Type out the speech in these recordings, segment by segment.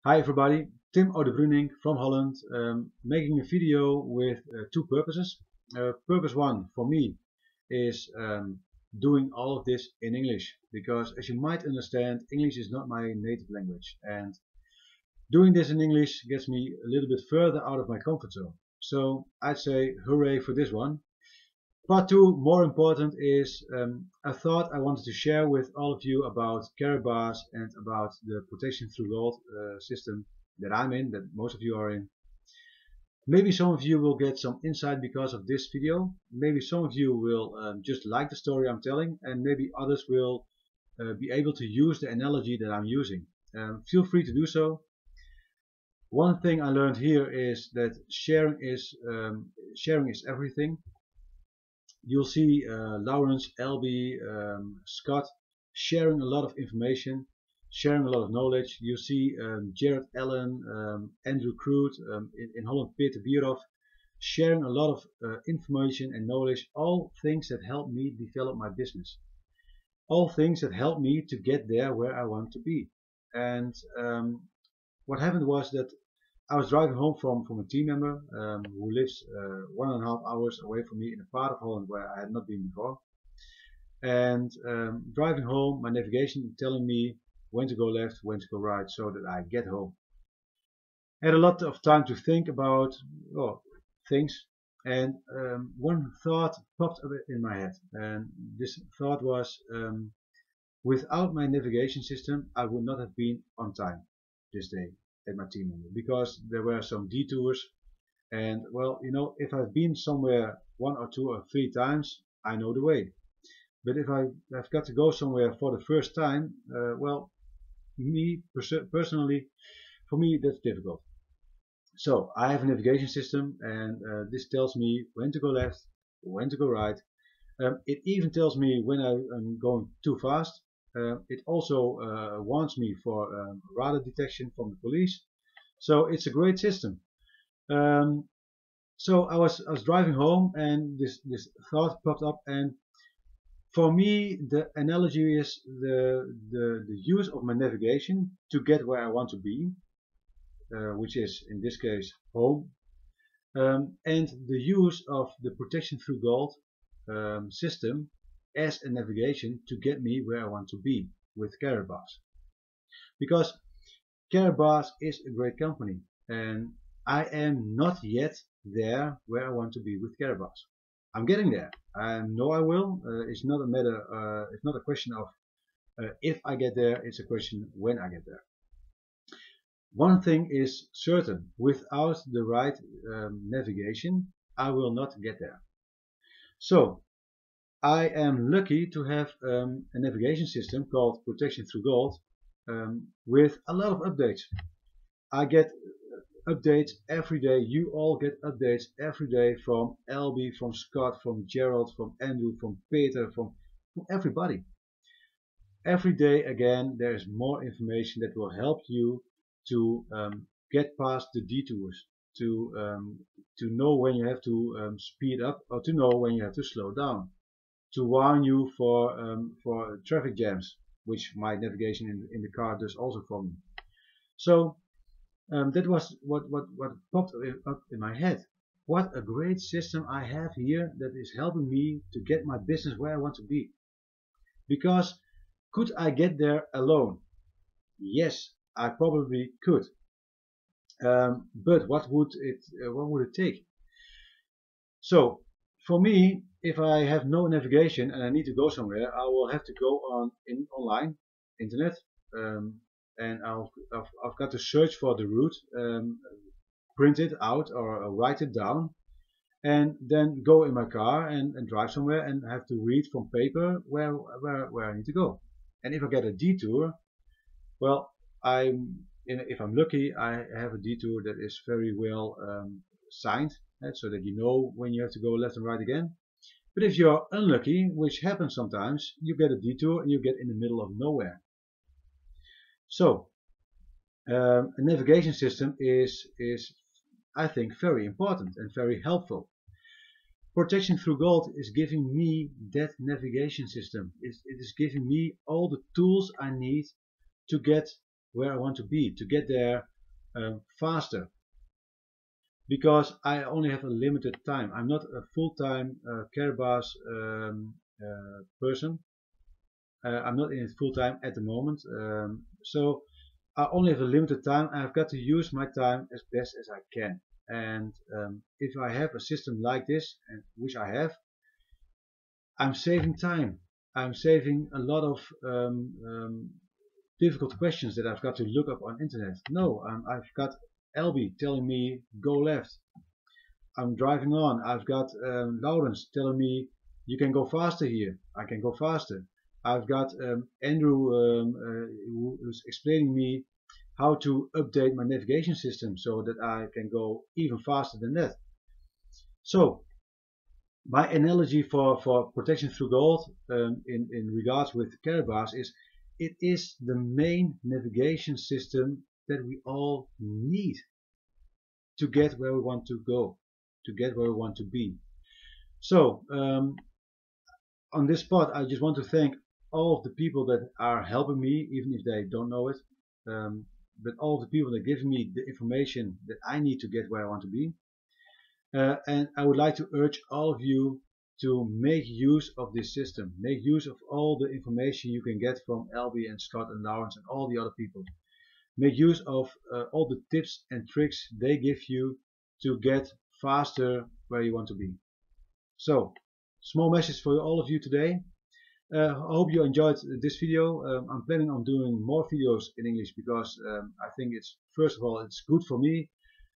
Hi everybody, Tim Odebruning from Holland, making a video with two purposes. Purpose one for me is doing all of this in English, because as you might understand, English is not my native language, and doing this in English gets me a little bit further out of my comfort zone. So I'd say hooray for this one. Part two, more important, is a thought I wanted to share with all of you about Karatbars and about the protection through gold system that I'm in, that most of you are in. Maybe some of you will get some insight because of this video. Maybe some of you will just like the story I'm telling, and maybe others will be able to use the analogy that I'm using. Feel free to do so. One thing I learned here is that sharing is everything. You'll see Lawrence, Albie, Scott sharing a lot of information, sharing a lot of knowledge. You see Jared Allen, Andrew Crude, in Holland Peter Bierhoff, sharing a lot of information and knowledge, all things that help me develop my business. All things that help me to get there where I want to be. And what happened was that I was driving home from a team member who lives 1.5 hours away from me in a part of Holland where I had not been before. And driving home, my navigation telling me when to go left, when to go right, so that I get home. I had a lot of time to think about things, and one thought popped up in my head, and this thought was, without my navigation system, I would not have been on time this day at my team member, because there were some detours, and well, you know, if I've been somewhere 1 or 2 or 3 times, I know the way. But if I've got to go somewhere for the first time, well, personally, for me that's difficult. So I have a navigation system, and this tells me when to go left, when to go right. It even tells me when I'm going too fast. It also warns me for radar detection from the police. So it's a great system. So I was driving home, and this thought popped up, and for me the analogy is the use of my navigation to get where I want to be, which is in this case home, and the use of the protection through gold system as a navigation to get me where I want to be with Karatbars. Because Karatbars is a great company, and I am not yet there where I want to be with Karatbars. I'm getting there. I know I will. It's not a matter. It's not a question of if I get there. It's a question when I get there. One thing is certain: without the right navigation, I will not get there. So I am lucky to have a navigation system called Protection Through Gold with a lot of updates. I get updates every day. You all get updates every day from Albie, from Scott, from Gerald, from Andrew, from Peter, from everybody. Every day again there is more information that will help you to get past the detours, to know when you have to speed up, or to know when you have to slow down, to warn you for traffic jams, which my navigation in the car does also for me. So that was what popped up in my head. What a great system I have here that is helping me to get my business where I want to be. Because could I get there alone? Yes, I probably could. But what would it take? So for me, if I have no navigation and I need to go somewhere, I will have to go online, internet, and I've got to search for the route, print it out or write it down, and then go in my car and drive somewhere and have to read from paper where I need to go. And if I get a detour, well, if I'm lucky, I have a detour that is very well signed, so that you know when you have to go left and right again. But if you're unlucky, which happens sometimes, you get a detour and you get in the middle of nowhere. So a navigation system is I think very important and very helpful. Protection Through Gold is giving me that navigation system. It is giving me all the tools I need to get where I want to be, to get there faster, because I only have a limited time. I'm not a full-time Karatbars person. I'm not in it full-time at the moment, so I only have a limited time. I've got to use my time as best as I can. And if I have a system like this, and which I have, I'm saving time. I'm saving a lot of difficult questions that I've got to look up on internet. No, I've got Elby telling me go left. I'm driving on. I've got Lawrence telling me you can go faster here. I can go faster. I've got Andrew who's explaining me how to update my navigation system so that I can go even faster than that. So my analogy for protection through gold in regards with Karatbars is it is the main navigation system that we all need to get where we want to go, to get where we want to be. So on this spot, I just want to thank all of the people that are helping me, even if they don't know it, but all of the people that give me the information that I need to get where I want to be. And I would like to urge all of you to make use of this system. Make use of all the information you can get from Elby and Scott and Lawrence and all the other people. Make use of all the tips and tricks they give you to get faster where you want to be. So, small message for all of you today. I hope you enjoyed this video. I'm planning on doing more videos in English because I think it's, first of all, it's good for me.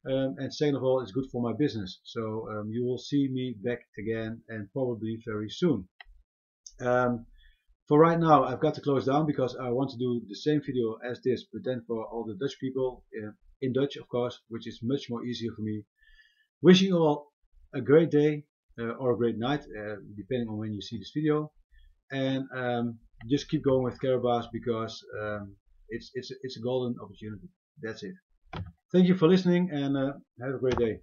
And second of all, it's good for my business. So you will see me back again, and probably very soon. For right now, I've got to close down because I want to do the same video as this, but then for all the Dutch people, in Dutch of course, which is much more easier for me. Wishing you all a great day or a great night, depending on when you see this video. And just keep going with Karatbars because it's a golden opportunity. That's it. Thank you for listening, and have a great day.